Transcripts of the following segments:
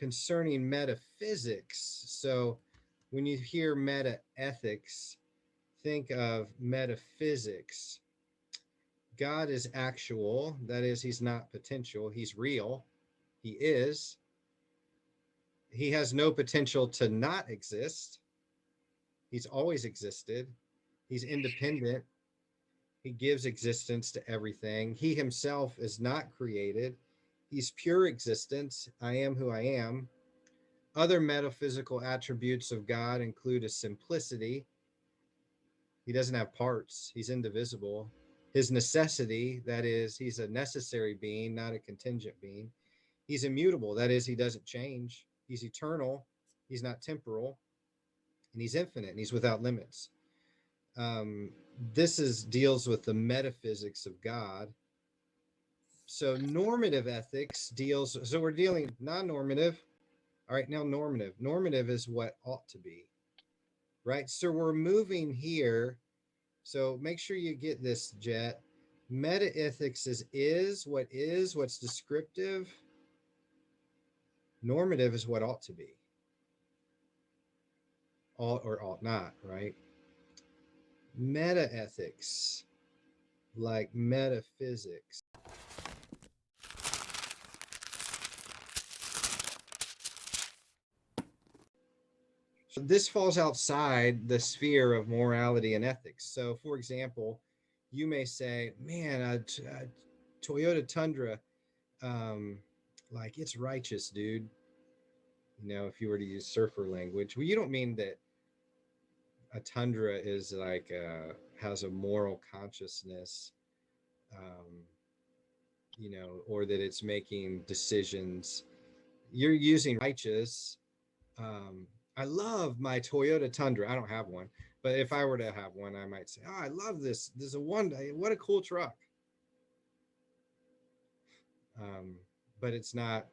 concerning metaphysics. So when you hear metaethics, think of metaphysics. God is actual, that is, he's not potential, he's real, he is. He has no potential to not exist. He's always existed. He's independent. He gives existence to everything. He himself is not created. He's pure existence. I am who I am. Other metaphysical attributes of God include a simplicity. He doesn't have parts, he's indivisible. His necessity, that is, he's a necessary being, not a contingent being. He's immutable, that is, he doesn't change. He's eternal, he's not temporal, and he's infinite, and he's without limits. Um, this is deals with the metaphysics of God. So normative ethics deals. So we're dealing non-normative. All right, now normative. Normative is what ought to be, right? So we're moving here. So make sure you get this, Jet. Meta ethics is what's descriptive. Normative is what ought to be, ought or ought not, right? Meta ethics, like metaphysics. So this falls outside the sphere of morality and ethics. So, for example, you may say, "Man, a Toyota Tundra, um, like it's righteous, dude." You know, if you were to use surfer language, well, you don't mean that a Tundra is like has a moral consciousness, um, you know, or that it's making decisions. You're using righteous. Um, I love my Toyota Tundra. I don't have one, but if I were to have one, I might say, "Oh, I love this. This is a one. What a cool truck." Um, but it's not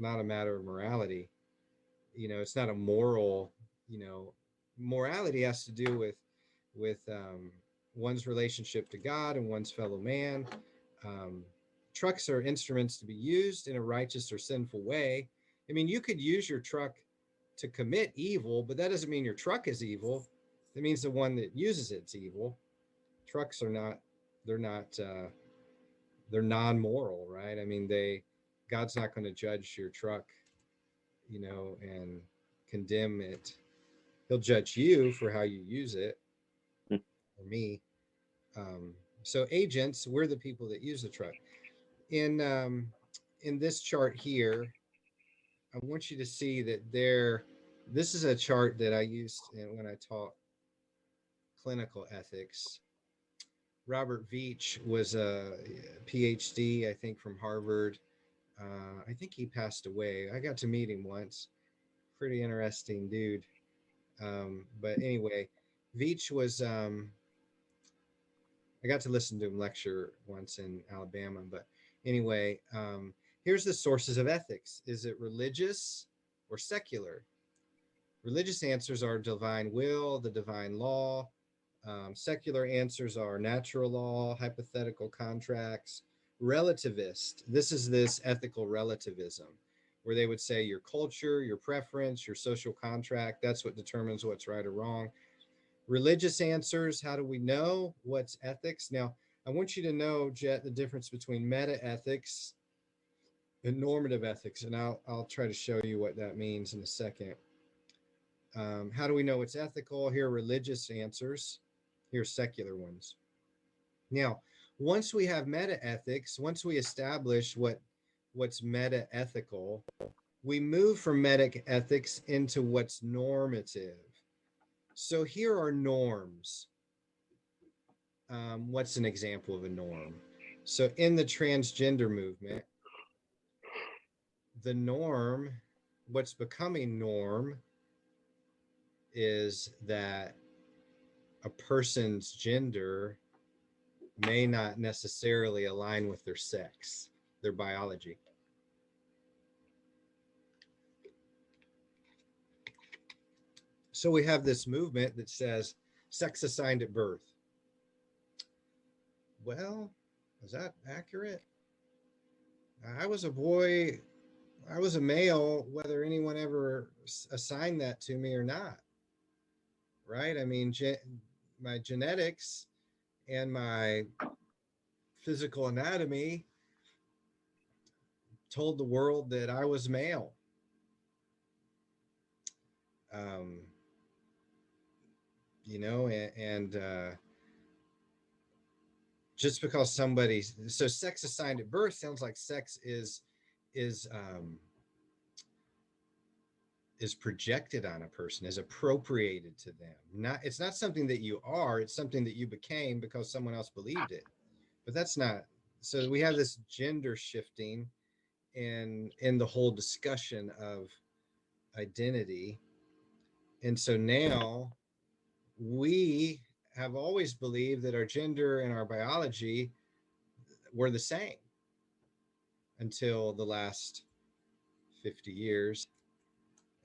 a matter of morality. You know, it's not a moral. You know, morality has to do with one's relationship to God and one's fellow man. Um, Trucks are instruments to be used in a righteous or sinful way. I mean, you could use your truck to commit evil, but that doesn't mean your truck is evil. That means the one that uses it's evil. Trucks are not, they're not, they're non-moral, right? I mean, God's not going to judge your truck, you know, and condemn it. He'll judge you for how you use it, or me. Um, so agents, we're the people that use the truck. In um, in this chart here, I want you to see that there. This is a chart that I used when I taught clinical ethics. Robert Veach was a PhD, I think, from Harvard. I think he passed away. I got to meet him once. Pretty interesting dude. But anyway, Veach was. I got to listen to him lecture once in Alabama. But anyway, here's the sources of ethics. Is it religious or secular? Religious answers are divine will, the divine law. Secular answers are natural law, hypothetical contracts, relativist. This is this ethical relativism where they would say your culture, your preference, your social contract, that's what determines what's right or wrong. Religious answers, how do we know what's ethics? Now, I want you to know, Jet, the difference between meta ethics and normative ethics, and I'll try to show you what that means in a second. How do we know it's ethical? Here are religious answers. Here's secular ones. Now, once we have meta ethics, once we establish what's meta ethical, we move from meta ethics into what's normative. So here are norms. What's an example of a norm? So in the transgender movement, the norm, what's becoming norm is that a person's gender may not necessarily align with their sex, their biology. So we have this movement that says sex assigned at birth. Well, is that accurate? I was a boy. I was a male, whether anyone ever assigned that to me or not, right? I mean, my genetics and my physical anatomy told the world that I was male. Um, and just because somebody, so sex assigned at birth sounds like sex is um, is projected on a person, is appropriated to them. Not, it's not something that you are, it's something that you became because someone else believed it. But that's not, so we have this gender shifting in the whole discussion of identity. And so now we have always believed that our gender and our biology were the same until the last 50 years,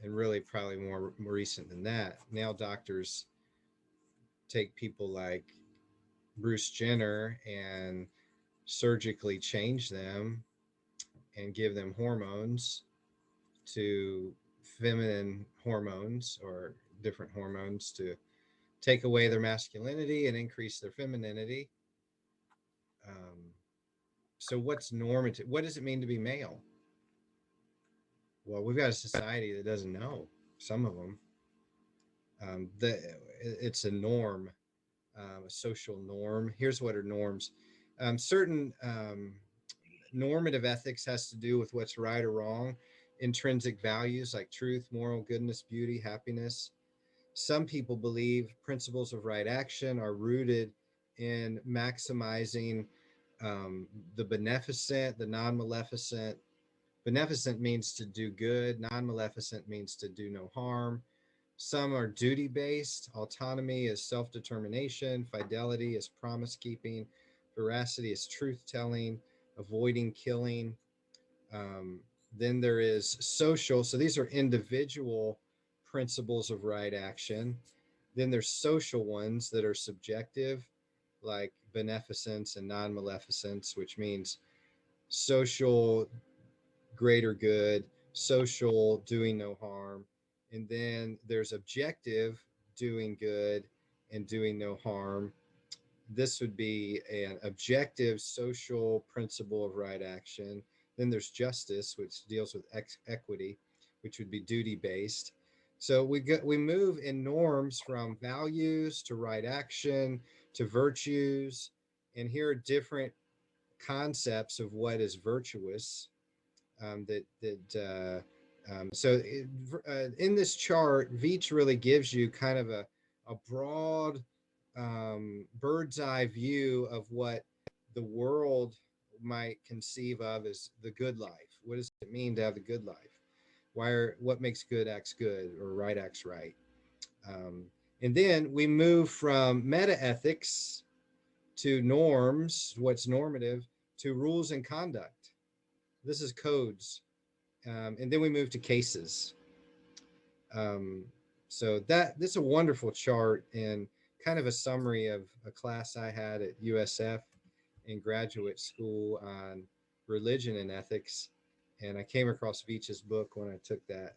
and really probably more recent than that. Now doctors take people like Bruce Jenner and surgically change them and give them hormones to feminine hormones or different hormones to take away their masculinity and increase their femininity. Um, so, what's normative? What does it mean to be male? Well, we've got a society that doesn't know. Some of them, it's a norm, a social norm. Here's what are norms. Certain normative ethics has to do with what's right or wrong, intrinsic values like truth, moral goodness, beauty, happiness. Some people believe principles of right action are rooted in maximizing the beneficent, the non maleficent. Beneficent means to do good, non maleficent means to do no harm. Some are duty based. Autonomy is self determination. Fidelity is promise keeping. Veracity is truth telling. Avoiding killing. Um, then there is social. So these are individual principles of right action. Then there's social ones that are subjective, like beneficence and non maleficence, which means social greater good, social doing no harm. And then there's objective doing good and doing no harm. This would be an objective social principle of right action. Then there's justice, which deals with equity, which would be duty based. So we move in norms from values to right action to virtues, and here are different concepts of what is virtuous. In this chart, Veach really gives you kind of a broad bird's eye view of what the world might conceive of as the good life. What does it mean to have the good life? What makes good acts good or right acts right? Um, and then we move from meta ethics to norms, what's normative, to rules and conduct. This is codes. And then we move to cases. Um, so this is a wonderful chart and kind of a summary of a class I had at USF in graduate school on religion and ethics. And I came across Veach's book when I took that.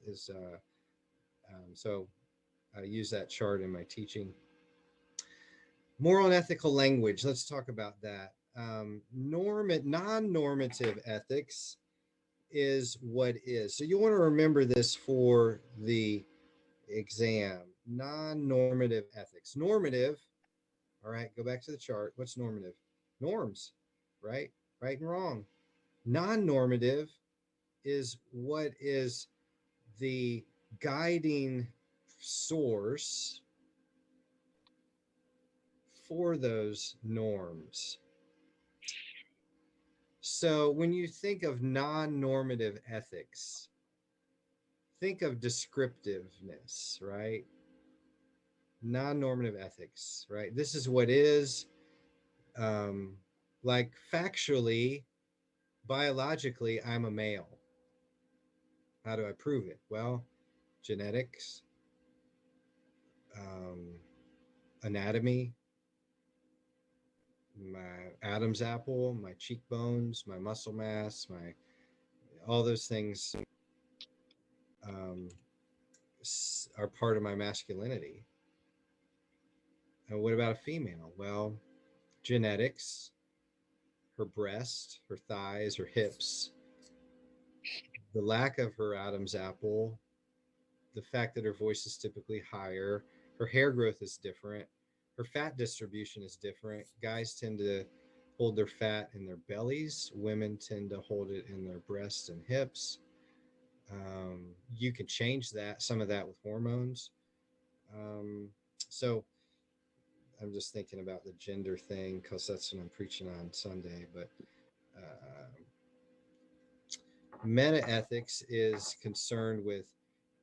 So I use that chart in my teaching. Moral and ethical language. Let's talk about that. Non-normative ethics is what is. So you want to remember this for the exam. Non-normative ethics. Normative, all right, go back to the chart. What's normative? Norms, right? Right and wrong. Non-normative is what is the guiding source for those norms. So when you think of non-normative ethics, think of descriptiveness, right? Non-normative ethics, right? This is what is, um, like factually, biologically, I'm a male. How do I prove it? Well, genetics, um, anatomy, my Adam's apple, my cheekbones, my muscle mass, my all those things um, are part of my masculinity. And what about a female? Well, genetics, her breast, her thighs, her hips, the lack of her Adam's apple, the fact that her voice is typically higher, her hair growth is different, her fat distribution is different. Guys tend to hold their fat in their bellies, women tend to hold it in their breasts and hips. You can change that, some of that with hormones. So I'm just thinking about the gender thing because that's what I'm preaching on Sunday. But uh, meta ethics is concerned with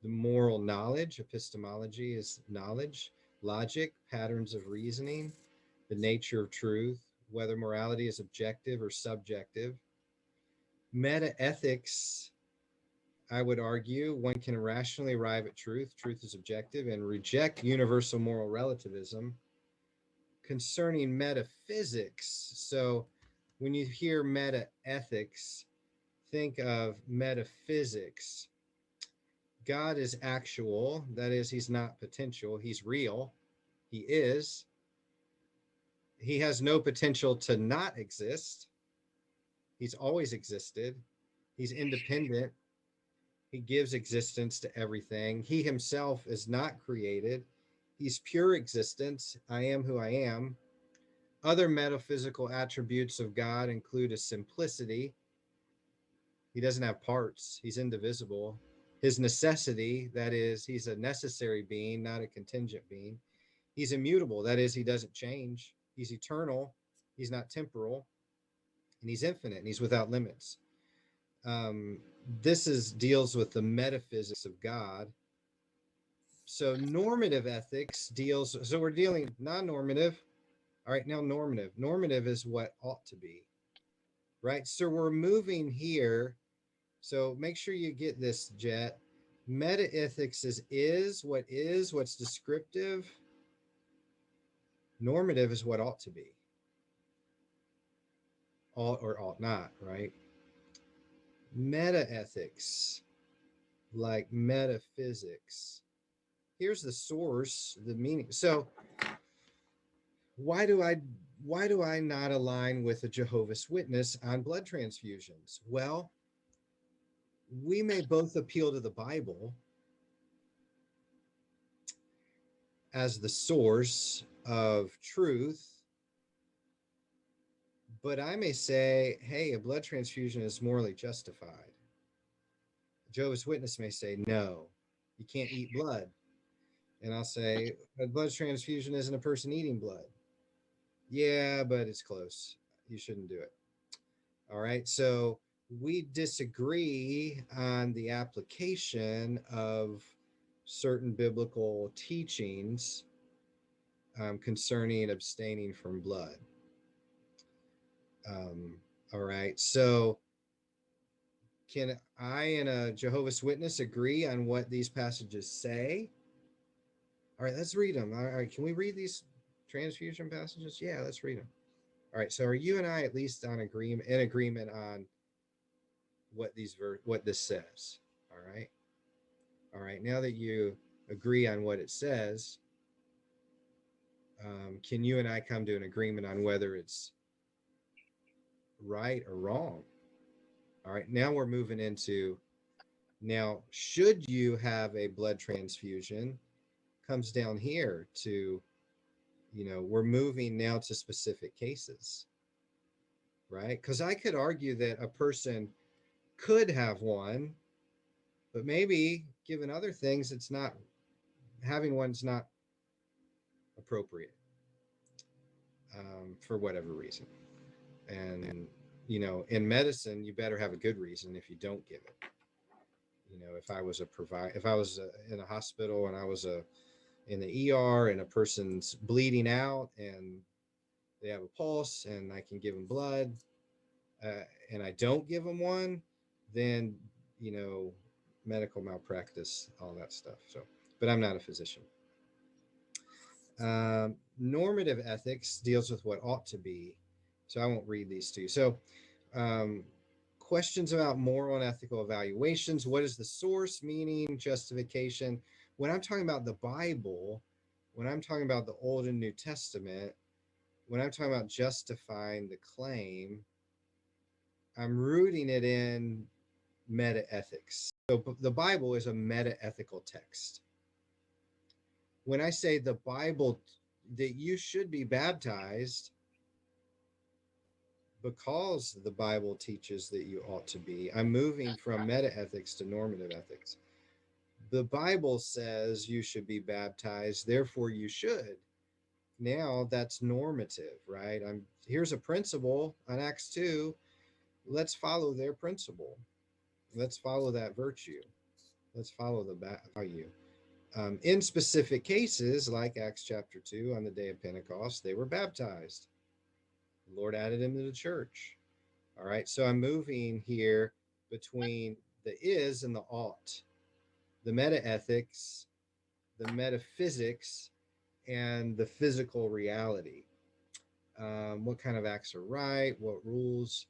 the moral knowledge. Epistemology is knowledge, logic, patterns of reasoning, the nature of truth, whether morality is objective or subjective. Meta ethics, I would argue, one can rationally arrive at truth. Truth is objective and reject universal moral relativism concerning metaphysics. So when you hear meta ethics, think of metaphysics. God is actual, that is, he's not potential, he's real, he is. He has no potential to not exist. He's always existed. He's independent. He gives existence to everything. He himself is not created. He's pure existence. I am who I am. Other metaphysical attributes of God include a simplicity. He doesn't have parts, he's indivisible. His necessity, that is, he's a necessary being, not a contingent being. He's immutable, that is, he doesn't change. He's eternal, he's not temporal, and he's infinite, and he's without limits. Um, this is deals with the metaphysics of God. So normative ethics deals. So we're dealing non-normative. All right, now normative. Normative is what ought to be, right? So we're moving here. So make sure you get this, Jet. Meta ethics is what's descriptive. Normative is what ought to be, ought or ought not, right? Meta ethics, like metaphysics. Here's the source, the meaning. So why do I why do I not align with a Jehovah's Witness on blood transfusions? Well, we may both appeal to the Bible as the source of truth, but I may say, hey, a blood transfusion is morally justified. A Jehovah's Witness may say, no, you can't eat blood. And I'll say, a blood transfusion isn't a person eating blood. Yeah, but it's close. You shouldn't do it. All right. So we disagree on the application of certain biblical teachings concerning abstaining from blood. All right. So can I and a Jehovah's Witness agree on what these passages say? All right. Let's read them. All right. Can we read these transfusion passages? Yeah, let's read them. All right. So are you and I at least on agreement in agreement on what this says? All right. All right, now that you agree on what it says, can you and I come to an agreement on whether it's right or wrong? All right, now we're moving into now, should you have a blood transfusion? Comes down here to, we're moving now to specific cases, right? Because I could argue that a person could have one, but maybe given other things, it's not having one's not appropriate for whatever reason. And in medicine you better have a good reason if you don't give it. If I was if I was in a hospital and I was in the ER and a person's bleeding out and they have a pulse and I can give them blood, and I don't give them one, then you know medical malpractice, all that stuff. So but I'm not a physician. Normative ethics deals with what ought to be, so I won't read these to you. So um, questions about moral and ethical evaluations. What is the source, meaning, justification? When I'm talking about the Bible, when I'm talking about the Old and New Testament, when I'm talking about justifying the claim, I'm rooting it in meta ethics. So the Bible is a meta ethical text. When I say the Bible, that you should be baptized because the Bible teaches that you ought to be, I'm moving from meta ethics to normative ethics. The Bible says you should be baptized, therefore you should. Now that's normative, right? Here's a principle on Acts 2. Let's follow their principle. Let's follow that virtue. Let's follow the value. In specific cases, like Acts chapter 2, on the day of Pentecost, they were baptized. The Lord added them to the church. All right, so I'm moving here between the is and the ought, the meta ethics, the metaphysics, and the physical reality. What kind of acts are right? What rules?